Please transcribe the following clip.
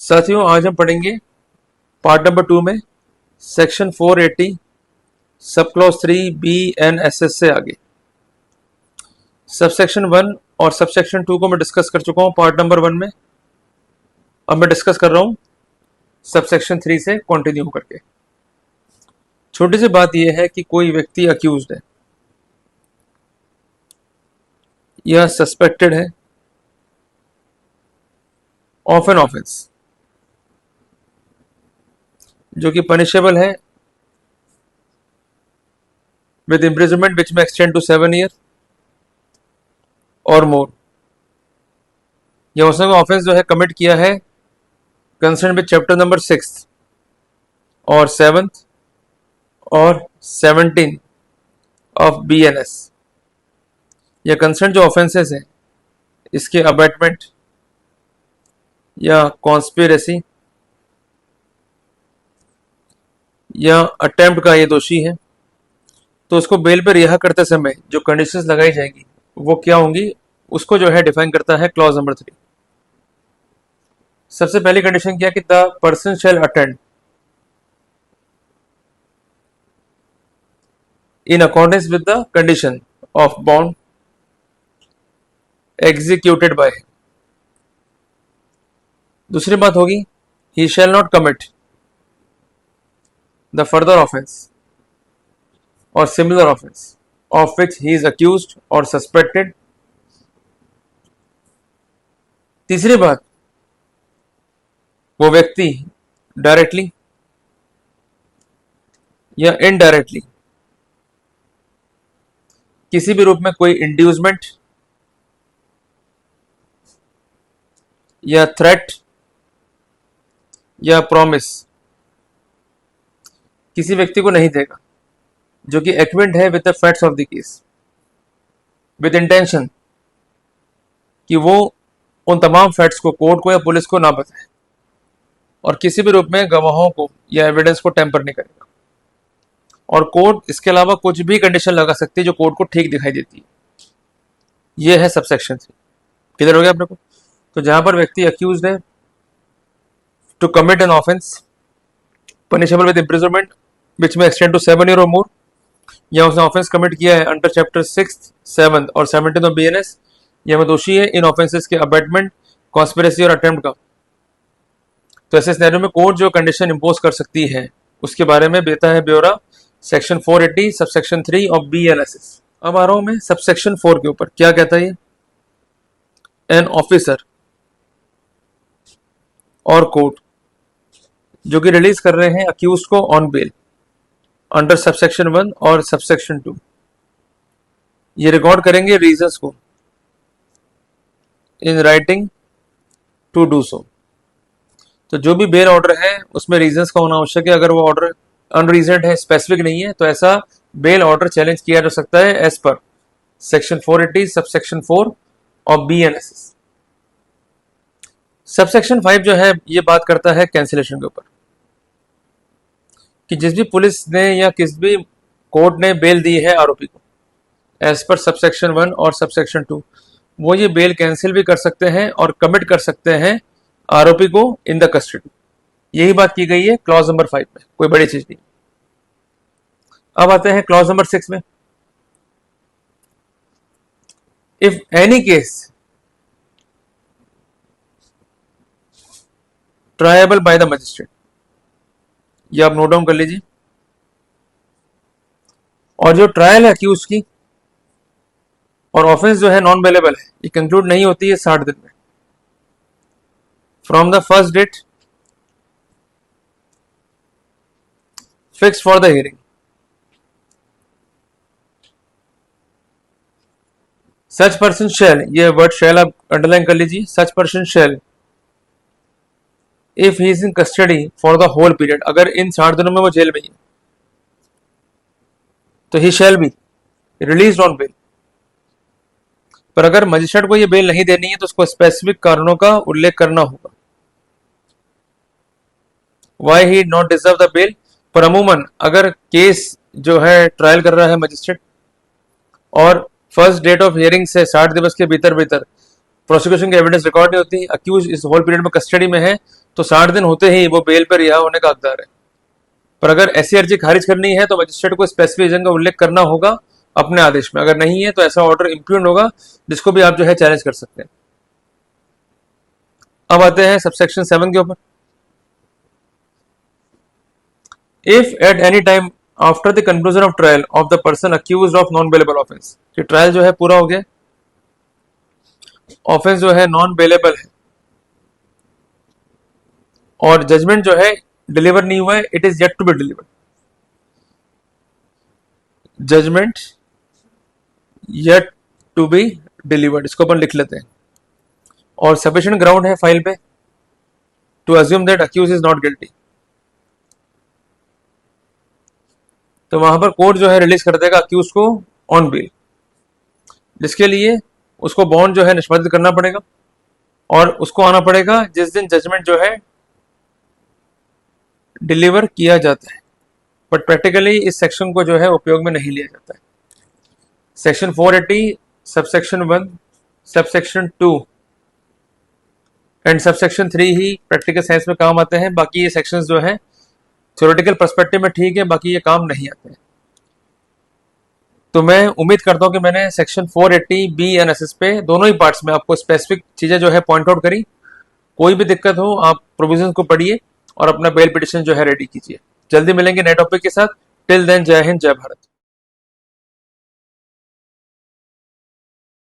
साथियों, आज हम पढ़ेंगे पार्ट नंबर 2 में सेक्शन 480 सब क्लॉज 3 BNSS से आगे सबसेक्शन 1 और सबसेक्शन 2 को मैं डिस्कस कर चुका हूं पार्ट नंबर 1 में। अब मैं डिस्कस कर रहा हूं सबसेक्शन 3 से कंटिन्यू करके। छोटी सी बात यह है कि कोई व्यक्ति अक्यूज्ड है या सस्पेक्टेड है ऑफ एन ऑफेंस जो कि पनिशेबल है with imprisonment which may extend to 7 year और मोर, या उसने ऑफेंस जो है कमिट किया है कंसर्न विद चैप्टर नंबर 6 और 7th और 17 ऑफ BNS, या कंसर्न जो ऑफेंसेस हैं इसके अबैटमेंट या कॉन्स्पिरेसी या अटेम्प्ट का ये दोषी है, तो उसको बेल पर रिहा करते समय जो कंडीशंस लगाई जाएंगी वो क्या होंगी, उसको जो है डिफाइन करता है क्लॉज नंबर 3। सबसे पहली कंडीशन क्या कि the person shall attend in accordance with the condition of bond executed by. दूसरी बात होगी he shall not commit the further offence or similar offense of which he is accused or suspected। तीसरी बात, वो व्यक्ति directly या indirectly किसी भी रूप में कोई इंड्यूसमेंट या थ्रेट या प्रॉमिस किसी व्यक्ति को नहीं देगा जो कि एक्विवेलेंट है with the facts of the case, with intention कि वो उन तमाम फैक्ट्स को कोर्ट को या पुलिस को ना बताए और किसी भी रूप में गवाहों को या एविडेंस को टेम्पर नहीं करेगा। और कोर्ट इसके अलावा कुछ भी कंडीशन लगा सकती है जो कोर्ट को ठीक दिखाई देती है। ये है सबसेक्शन 3। क्लियर हो गया आप लोग को? तो जहां पर व्यक्ति अक्यूज्ड है to commit an offence punishable with imprisonment which may extend to 7 year और मोर, या उसने ऑफेंस कमिट किया है अंडर चैप्टर 6, 7 और 17 ऑफ BNS, या वह दोषी है इन ऑफेंसेस के अबैटमेंट, कॉन्स्पिरेसी और अटेम्प्ट का। तो ऐसे सिनेरियो में कोर्ट जो कंडीशन इंपोज कर सकती है उसके बारे में देता है ब्यौरा सेक्शन 480 सबसेक्शन 3 ऑफ BNSS। अब आ रहा हूं मैं सबसेक्शन 4 के ऊपर। क्या कहता है ये? एन ऑफिसर और कोर्ट जो कि रिलीज कर रहे हैं अक्यूज्ड को ऑन बेल अंडर सबसेक्शन 1 और सबसेक्शन 2, ये रिकॉर्ड करेंगे रीजंस को in writing to do so. तो जो भी बेल ऑर्डर है उसमें रीजंस का होना आवश्यक है। अगर वो ऑर्डर अनरीजनड है, स्पेसिफिक नहीं है, तो ऐसा बेल ऑर्डर चैलेंज किया जा सकता है as per section 480 subsection 4 of BNSS। Subsection 5 जो है ये बात करता है कैंसिलेशन के ऊपर कि जिस भी पुलिस ने या किस भी कोर्ट ने बेल दी है आरोपी को एज पर सबसेक्शन 1 और सबसेक्शन 2, वो ये बेल कैंसिल भी कर सकते हैं और कमिट कर सकते हैं आरोपी को इन द कस्टडी। यही बात की गई है क्लॉज नंबर 5 में, कोई बड़ी चीज नहीं। अब आते हैं क्लॉज नंबर 6 में। If any case tribal by the magistrate, ये आप नोट डाउन कर लीजिए। और जो ट्रायल है अक्यूज की और ऑफेंस जो है नॉन बेलेबल है, ये कंक्लूड नहीं होती है 60 दिन में from the first date fix for the hearing. Such person shall, ये वर्ड शैल आप अंडरलाइन कर लीजिए, such person shall if he is in custody for the whole period, अगर इन 60 दिनों में वो जेल में है तो he shall be release on bail. पर अगर मजिस्ट्रेट को ये बेल नहीं देनी है तो उसको स्पेसिफिक कारणों का उल्लेख करना होगा why he not deserve the bail. पर अमूमन अगर केस जो है ट्रायल कर रहा है मजिस्ट्रेट और फर्स्ट डेट ऑफ हियरिंग से 60 दिवस के भीतर भीतर प्रोसिक्यूशन की एविडेंस रिकॉर्ड नहीं होती, अक्यूज इस होल पीरियड में कस्टडी में है, तो 60 दिन होते ही वो बेल पर रिहा होने का हकदार है। पर अगर ऐसी अर्जी खारिज करनी है तो मजिस्ट्रेट को स्पेसिफिक रीजन का उल्लेख करना होगा अपने आदेश में। अगर नहीं है तो ऐसा ऑर्डर इम्प्यूग्न होगा, जिसको भी आप जो है चैलेंज कर सकते हैं। अब आते हैं सबसेक्शन 7 के ऊपर। If at any time after the conclusion of trial of the person accused of non bailable offence, कि ट्रायल जो है पूरा हो गया, ऑफेंस जो है नॉन बेलेबल है और जजमेंट जो है डिलीवर नहीं हुआ है, it is yet to be delivered. Judgement yet to be delivered, इसको अपन लिख लेते हैं। और सफिशिएंट ग्राउंड है फाइल पे to assume that accused is not guilty, तो वहां पर कोर्ट जो है रिलीज कर देगा अक्यूज को ऑन बेल, जिसके लिए उसको बॉन्ड जो है निष्पादित करना पड़ेगा और उसको आना पड़ेगा जिस दिन जजमेंट जो है डिलीवर किया जाता है। बट प्रैक्टिकली इस सेक्शन को जो है उपयोग में नहीं लिया जाता है। Section 480 subsection 1, subsection 2 and subsection 3 he practical science में काम आते हैं। बाकी ये सेक्शंस जो है थ्योरेटिकल पर्सपेक्टिव में ठीक है, बाकी ये काम नहीं आते हैं। तो मैं उम्मीद करता हूं कि मैंने सेक्शन 480 बी एंड एस पे दोनों ही पार्ट्स में आपको स्पेसिफिक चीजें जो है पॉइंट आउट करी। कोई भी दिक्कत हो आप प्रोविजन को पढ़िए और अपना बेल पिटिशन जो है रेडी कीजिए। जल्दी मिलेंगे नए टॉपिक के साथ। टिल देन जय हिंद, जय भारत।